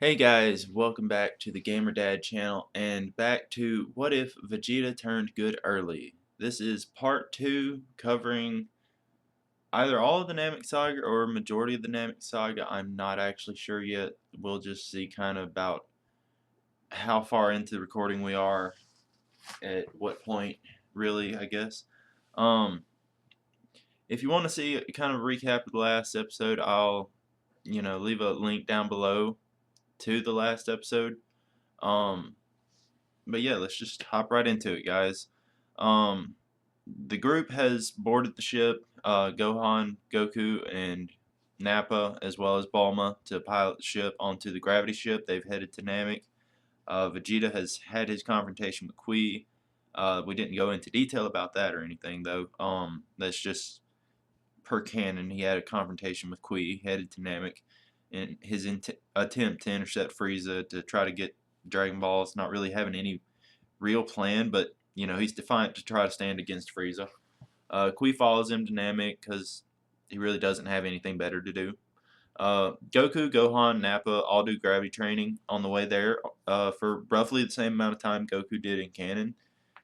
Hey guys, welcome back to the Gamer Dad channel and back to what if Vegeta turned good early. This is part 2 covering either all of the Namek Saga or majority of the Namek Saga. I'm not actually sure yet. We'll just see kind of about how far into the recording we are at what point really, I guess. Um if you want to see kind of a recap of the last episode, I'll leave a link down below to the last episode. Um but yeah, let's just hop right into it, guys. Um, the group has boarded the ship. Gohan, Goku, and Nappa, as well as Bulma, to pilot the ship onto the gravity ship. They've headed to Namek. Vegeta has had his confrontation with Qui. We didn't go into detail about that or anything, though. That's just per canon. He had a confrontation with Qui, headed to Namek, in his attempt to intercept Frieza to try to get Dragon Balls, not really having any real plan, but he's defiant to try to stand against Frieza. Kui follows him to Namek because he really doesn't have anything better to do. Goku, Gohan, Nappa all do gravity training on the way there for roughly the same amount of time Goku did in canon.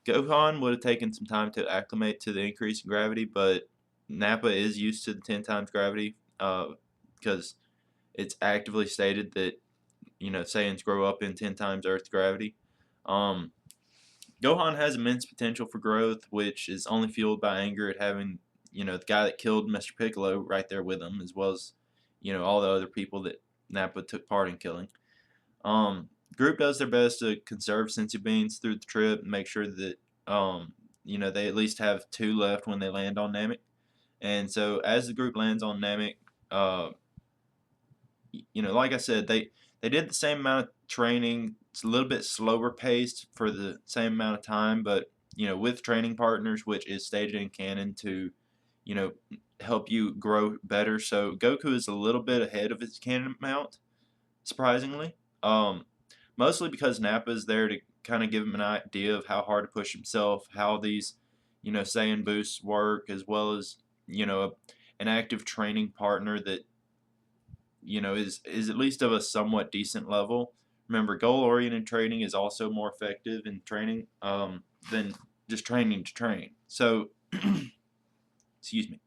Gohan would have taken some time to acclimate to the increase in gravity, but Nappa is used to the 10 times gravity because it's actively stated that Saiyans grow up in 10 times Earth's gravity. Um, Gohan has immense potential for growth, which is only fueled by anger at having, the guy that killed Mr. Piccolo right there with him, as well as, all the other people that Nappa took part in killing. Group does their best to conserve senzu beans through the trip and make sure that, they at least have 2 left when they land on Namek. And so as the group lands on Namek, uh, like I said, they did the same amount of training. It's a little bit slower paced for the same amount of time, but with training partners, which is stated in canon to, you know, help you grow better. So Goku is a little bit ahead of his canon amount, surprisingly. Mostly because Nappa is there to kind of give him an idea of how hard to push himself, how these, Saiyan boosts work, as well as an active training partner that is at least of a somewhat decent level. Remember, goal-oriented training is also more effective in training than just training to train. So, excuse me.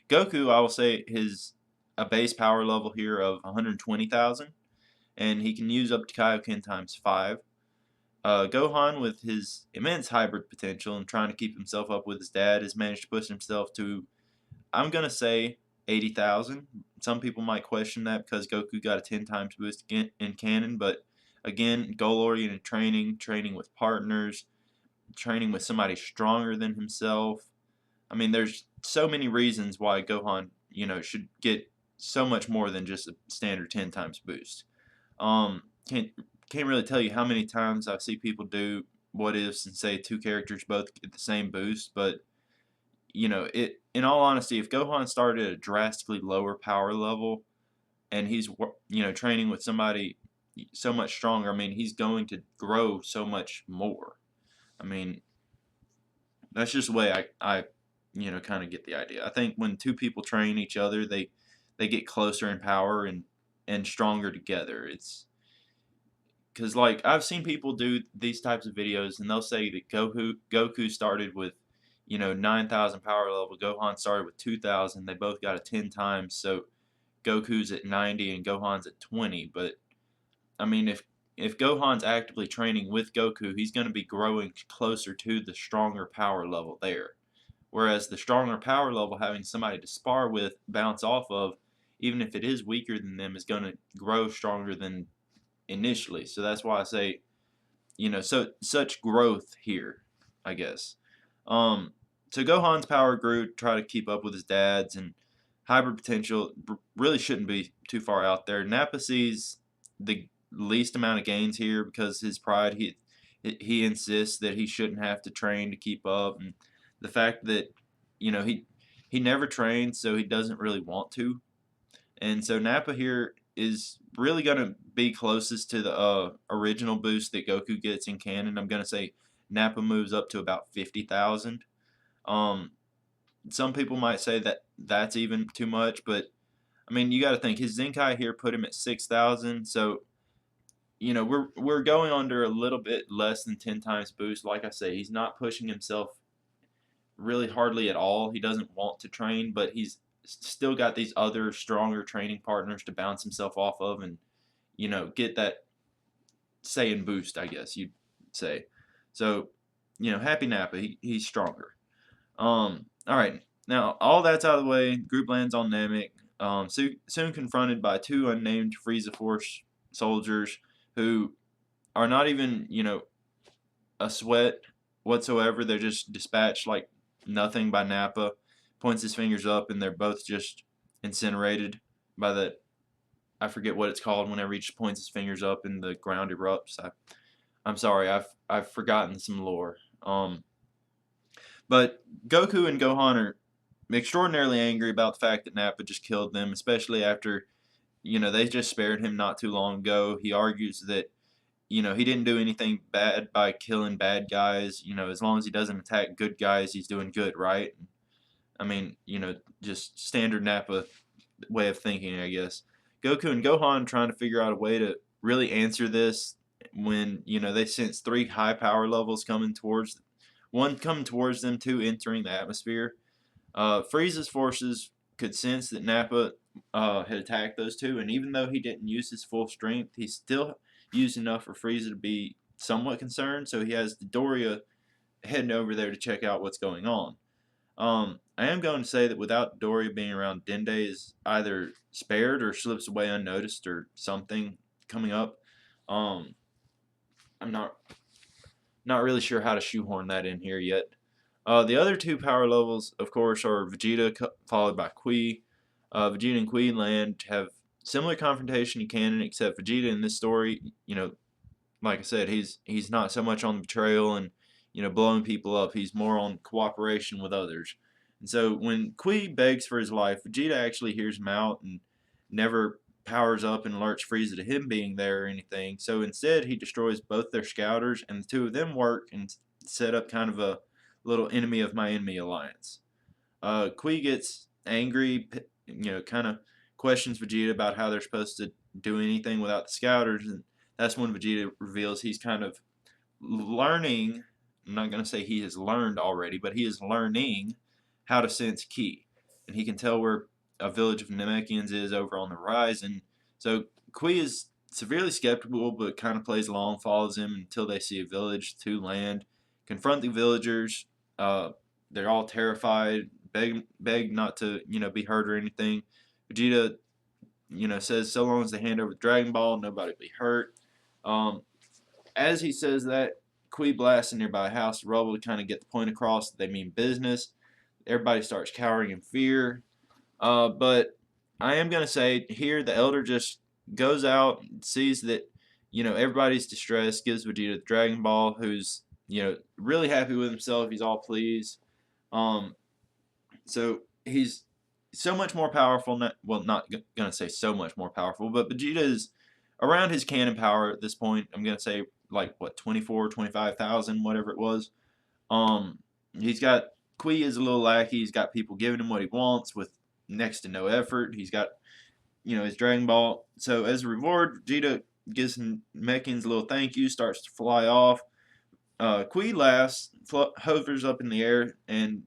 Goku, I will say, his a base power level here of 120,000, and he can use up to Kaioken times 5. Gohan, with his immense hybrid potential and trying to keep himself up with his dad, has managed to push himself to, I'm going to say, 80,000. Some people might question that because Goku got a 10 times boost in canon, but again, goal-oriented training, training with partners, training with somebody stronger than himself. I mean, there's so many reasons why Gohan, should get so much more than just a standard 10 times boost. Um, can't can't really tell you how many times I see people do what ifs and say two characters both get the same boost, but it. In all honesty, if Gohan started at a drastically lower power level and he's training with somebody so much stronger, I mean, he's going to grow so much more. I mean, that's just the way I kind of get the idea. I think when two people train each other, they get closer in power and stronger together. It's because like I've seen people do these types of videos and they'll say that Goku started with 9,000 power level, Gohan started with 2,000. They both got a 10 times, so Goku's at 90 and Gohan's at 20. But I mean, if Gohan's actively training with Goku, he's going to be growing closer to the stronger power level there. Whereas the stronger power level, having somebody to spar with, bounce off of, even if it is weaker than them, is going to grow stronger than initially. So that's why I say, so such growth here, I guess. Um, so Gohan's power grew to try to keep up with his dad's, and hybrid potential really shouldn't be too far out there. Nappa sees the least amount of gains here because his pride. He insists that he shouldn't have to train to keep up, and the fact that he never trains, so he doesn't really want to. And so Nappa here is really going to be closest to the original boost that Goku gets in canon. I'm going to say Nappa moves up to about 50,000. Um, some people might say that that's even too much, but I mean, you got to think his Zenkai here put him at 6,000. So we're going under a little bit less than 10 times boost. Like I say, he's not pushing himself really hardly at all. He doesn't want to train, but he's still got these other stronger training partners to bounce himself off of and get that saying boost, I guess you'd say. So, Happy Nappa, he's stronger. All right. Now, all that's out of the way. Group lands on Namek. Soon confronted by two unnamed Frieza Force soldiers who are not even, a sweat whatsoever. They're just dispatched like nothing by Nappa. Points his fingers up, and they're both just incinerated by the. I forget what it's called whenever he just points his fingers up and the ground erupts. I'm sorry, I've forgotten some lore. But Goku and Gohan are extraordinarily angry about the fact that Nappa just killed them, especially after they just spared him not too long ago. He argues that he didn't do anything bad by killing bad guys. As long as he doesn't attack good guys, he's doing good, right? I mean, just standard Nappa way of thinking, I guess. Goku and Gohan trying to figure out a way to really answer this when they sense three high power levels coming towards one coming towards them, two entering the atmosphere. Frieza's forces could sense that Nappa had attacked those two, and even though he didn't use his full strength, he still used enough for Frieza to be somewhat concerned. So he has Doria heading over there to check out what's going on. I am going to say that without Doria being around, Dende is either spared or slips away unnoticed or something coming up. I'm not really sure how to shoehorn that in here yet. The other two power levels, of course, are Vegeta followed by Qui. Vegeta and Qui land have similar confrontation in canon, except Vegeta in this story, like I said, he's not so much on betrayal and blowing people up. He's more on cooperation with others. And so when Qui begs for his life, Vegeta actually hears him out and never powers up and alerts Frieza to him being there or anything. So instead, he destroys both their scouters, and the two of them work and set up kind of a little enemy of my enemy alliance. Qui gets angry, kind of questions Vegeta about how they're supposed to do anything without the scouters, and that's when Vegeta reveals he's kind of learning. I'm not going to say he has learned already, but he is learning how to sense ki, and he can tell where a village of Namekians is over on the horizon. So Qui is severely skeptical, but kind of plays along, follows him until they see a village to land, confront the villagers. They're all terrified, beg not to be hurt or anything. Vegeta says so long as they hand over the Dragon Ball, nobody will be hurt. As he says that, Qui blasts a nearby house of rubble to kind of get the point across that they mean business. Everybody starts cowering in fear. But I am going to say here the Elder just goes out, sees that, everybody's distressed, gives Vegeta the Dragon Ball, who's, really happy with himself. He's all pleased. So he's so much more powerful. Not going to say so much more powerful, but Vegeta is around his cannon power at this point. I'm going to say like, what, 24, 25,000, whatever it was. He's got Qui is a little lackey. He's got people giving him what he wants with next to no effort. He's got, his Dragon Ball. So as a reward, Vegeta gives Mekins a little thank you, starts to fly off. Qui laughs, hovers up in the air, and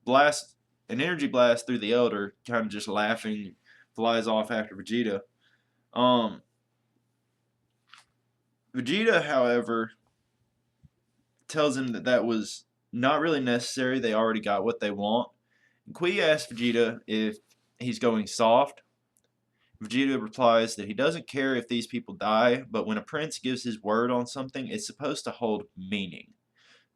blasts an energy blast through the Elder, kind of just laughing, flies off after Vegeta. Vegeta, however, tells him that was not really necessary. They already got what they want. Qui asks Vegeta if he's going soft. Vegeta replies that he doesn't care if these people die, but when a prince gives his word on something, it's supposed to hold meaning.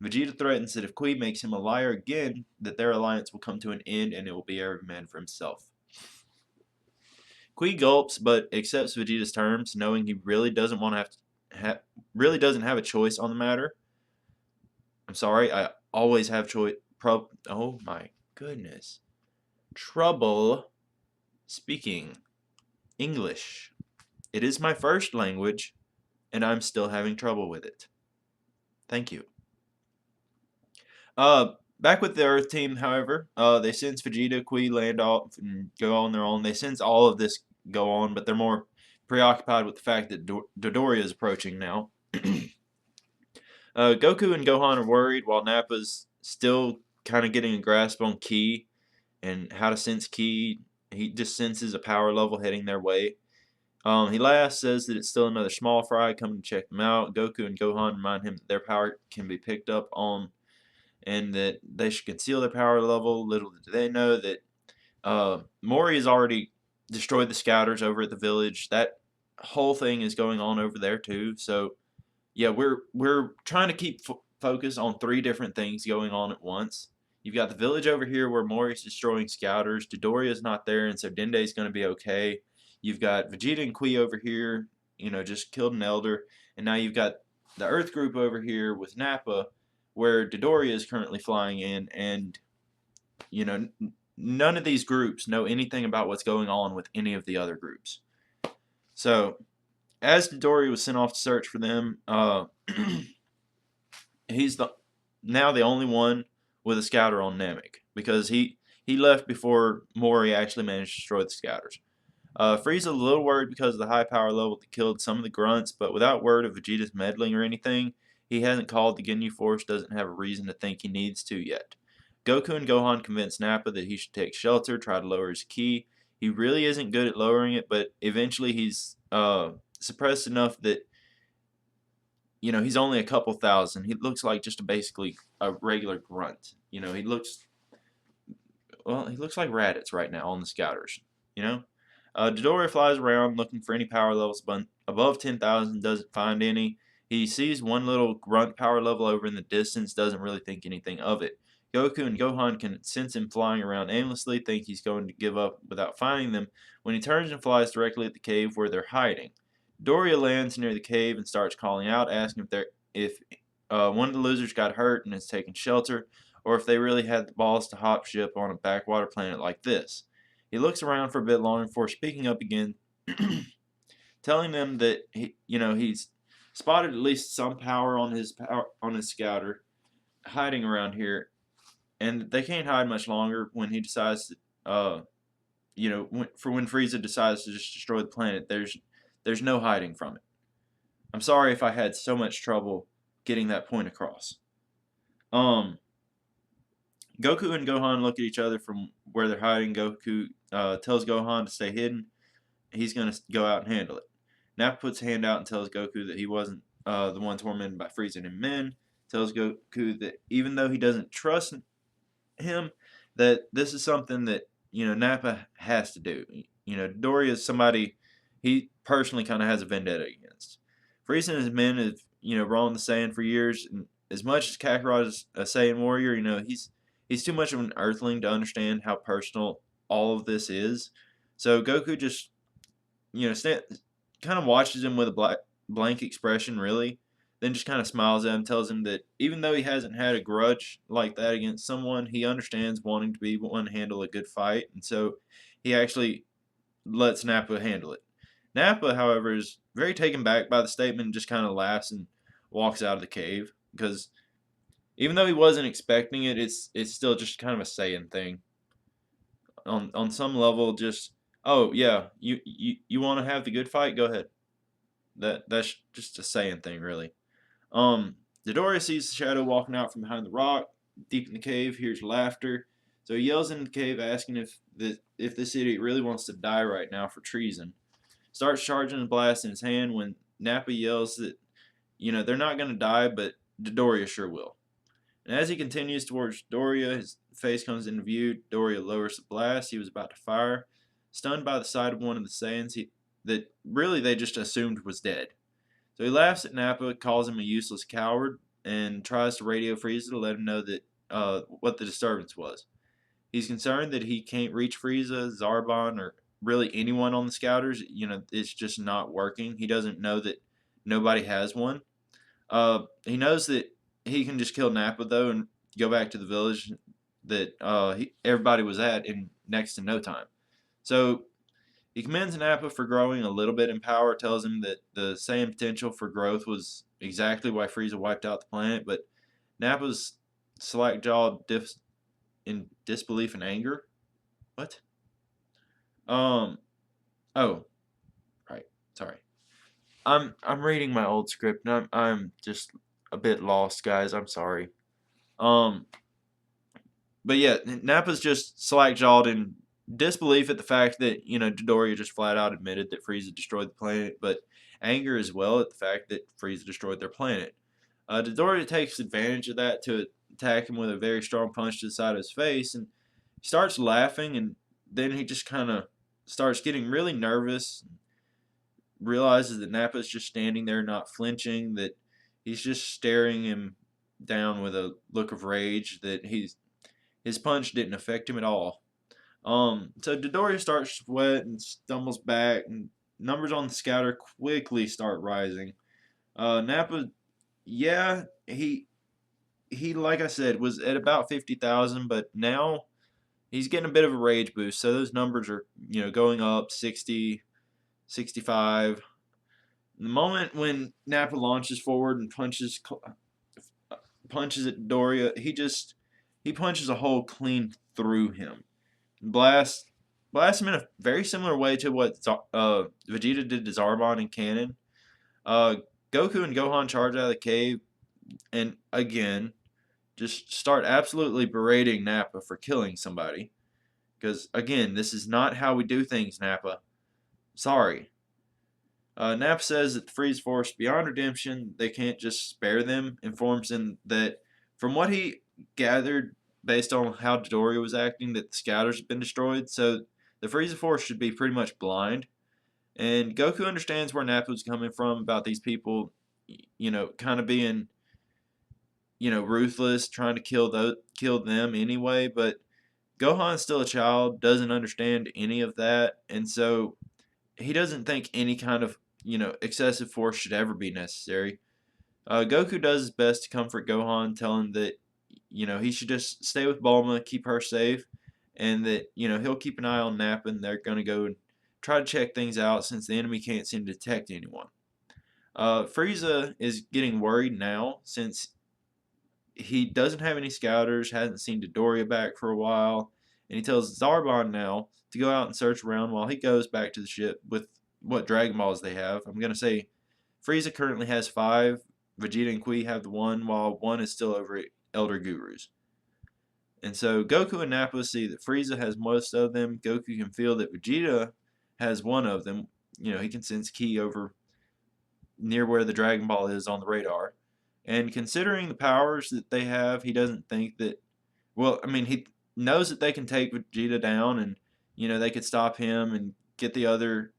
Vegeta threatens that if Qui makes him a liar again, that their alliance will come to an end and it will be every man for himself. Qui gulps but accepts Vegeta's terms, knowing he really doesn't want to really doesn't have a choice on the matter. I'm sorry, I always have choice. Oh my goodness, trouble speaking English. It is my first language, and I'm still having trouble with it. Thank you. Back with the Earth team, however, they sense Vegeta, Qui land off and go on their own. They sense all of this go on, but they're more preoccupied with the fact that Dodoria is approaching now. Goku and Gohan are worried while Nappa's still kind of getting a grasp on Ki and how to sense Ki. He just senses a power level heading their way. He last says that it's still another small fry coming to check them out. Goku and Gohan remind him that their power can be picked up on and that they should conceal their power level. Little do they know that Mori has already destroyed the scouters over at the village. That whole thing is going on over there too. So yeah, we're trying to keep focus on three different things going on at once. You've got the village over here where Mori's destroying scouters. Dodoria's not there, and so Dende's going to be okay. You've got Vegeta and Kui over here, just killed an elder, and now you've got the Earth group over here with Nappa, where Dodoria is currently flying in, and none of these groups know anything about what's going on with any of the other groups. So as Dodoria was sent off to search for them, he's now the only one with a scouter on Namek because he left before Mori actually managed to destroy the scouters. Frieza's a little worried because of the high power level that killed some of the grunts, but without word of Vegeta's meddling or anything, he hasn't called the Ginyu Force, doesn't have a reason to think he needs to yet. Goku and Gohan convince Nappa that he should take shelter, try to lower his ki. He really isn't good at lowering it, but eventually he's suppressed enough that he's only a couple thousand. He looks like just basically a regular grunt. He looks like Raditz right now on the scouters. Dodoria flies around looking for any power levels above 10,000, doesn't find any. He sees one little grunt power level over in the distance, doesn't really think anything of it. Goku and Gohan can sense him flying around aimlessly, think he's going to give up without finding them, when he turns and flies directly at the cave where they're hiding. Doria lands near the cave and starts calling out, asking if one of the losers got hurt and is taking shelter, or if they really had the balls to hop ship on a backwater planet like this. He looks around for a bit longer before speaking up again, telling them that he's spotted at least some power on his scouter hiding around here, and they can't hide much longer when he decides to, when Frieza decides to just destroy the planet. There's no hiding from it. I'm sorry if I had so much trouble getting that point across. Goku and Gohan look at each other from where they're hiding. Goku tells Gohan to stay hidden. He's going to go out and handle it. Nappa puts a hand out and tells Goku that he wasn't the one tormented by Frieza and men. Tells Goku that even though he doesn't trust him, that this is something that Nappa has to do. Doria is somebody he personally kind of has a vendetta against. Frieza and his men have roamed the sand for years, and as much as Kakarot is a Saiyan warrior, he's too much of an Earthling to understand how personal all of this is. So Goku just kind of watches him with a blank expression, really. Then just kind of smiles at him, tells him that even though he hasn't had a grudge like that against someone, he understands wanting to be one to handle a good fight, and so he actually lets Nappa handle it. Nappa, however, is very taken back by the statement and just kind of laughs and walks out of the cave because even though he wasn't expecting it, it's still just kind of a Saiyan thing. On some level, just yeah, you want to have the good fight, go ahead. That's just a Saiyan thing, really. Dodoria sees the shadow walking out from behind the rock, deep in the cave, hears laughter. So he yells into the cave asking if this idiot really wants to die right now for treason. Starts charging the blast in his hand when Nappa yells that, they're not going to die, but Dodoria sure will. And as he continues towards Doria, his face comes into view. Doria lowers the blast he was about to fire. Stunned by the sight of one of the Saiyans that really they just assumed was dead. So he laughs at Nappa, calls him a useless coward, and tries to radio Frieza to let him know that what the disturbance was. He's concerned that he can't reach Frieza, Zarbon, or really anyone on the Scouters. It's just not working. He doesn't know that nobody has one. He knows that he can just kill Nappa, though, and go back to the village that everybody was at in next to no time. So he commends Nappa for growing a little bit in power, tells him that the same potential for growth was exactly why Frieza wiped out the planet, but Nappa's slack jaw in disbelief and anger. What? Oh, right. Sorry. I'm reading my old script and I'm just a bit lost, guys. I'm sorry. Um, but yeah, Nappa's just slack-jawed in disbelief at the fact that, Dodoria just flat out admitted that Frieza destroyed the planet, but anger as well at the fact that Frieza destroyed their planet. Dodoria takes advantage of that to attack him with a very strong punch to the side of his face, and he starts laughing, and then he just kind of starts getting really nervous, realizes that Nappa's just standing there not flinching, that he's just staring him down with a look of rage, that his punch didn't affect him at all. So Dodoria starts to sweat and stumbles back, and numbers on the scouter quickly start rising. Nappa, yeah, he like I said was at about 50,000, but now he's getting a bit of a rage boost. So those numbers are going up 60, 65. The moment when Nappa launches forward and punches at Doria, he punches a hole clean through him. Blast him in a very similar way to what Vegeta did to Zarbon in Canon. Uh, Goku and Gohan charge out of the cave, and again, just start absolutely berating Nappa for killing somebody. Because again, this is not how we do things, Nappa. Sorry. Nappa says that the Freeze Force, beyond redemption, they can't just spare them. Informs him that from what he gathered based on how Dodoria was acting, that the scouters have been destroyed. So the Frieza Force should be pretty much blind. And Goku understands where Nappa was coming from about these people, kind of being, ruthless, trying to kill them anyway. But Gohan's still a child, doesn't understand any of that, and so he doesn't think any kind of excessive force should ever be necessary. Goku does his best to comfort Gohan, tell him that he should just stay with Bulma, keep her safe, and that he'll keep an eye on Nappa, and they're gonna go and try to check things out since the enemy can't seem to detect anyone. Frieza is getting worried now since he doesn't have any scouters, hasn't seen Dodoria back for a while, and he tells Zarbon now to go out and search around while he goes back to the ship with what Dragon Balls they have. I'm going to say Frieza currently has 5, Vegeta and Kui have the 1, while 1 is still over at Elder Gurus. And so Goku and Nappa see that Frieza has most of them. Goku can feel that Vegeta has 1 of them. He can sense Ki over near where the Dragon Ball is on the radar. And considering the powers that they have, he doesn't think that. Well, I mean, he knows that they can take Vegeta down, and they could stop him and get the other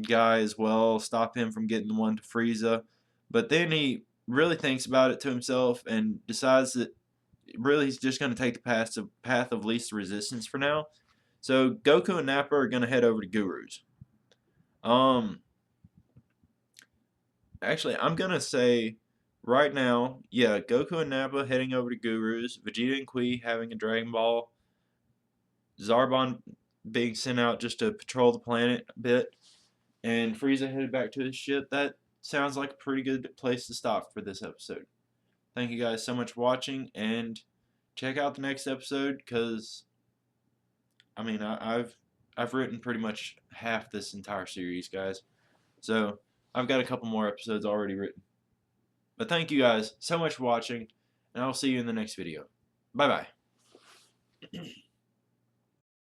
guy as well, stop him from getting the one to Frieza. But then he really thinks about it to himself and decides that really he's just going to take the path of least resistance for now. So Goku and Nappa are going to head over to Guru's. Actually, I'm gonna say right now, yeah, Goku and Nappa heading over to Guru's, Vegeta and Kui having a Dragon Ball, Zarbon being sent out just to patrol the planet a bit, and Frieza headed back to his ship. That sounds like a pretty good place to stop for this episode. Thank you guys so much for watching, and check out the next episode because I mean I've written pretty much half this entire series, guys. So I've got a couple more episodes already written. But thank you guys so much for watching, and I'll see you in the next video. Bye bye.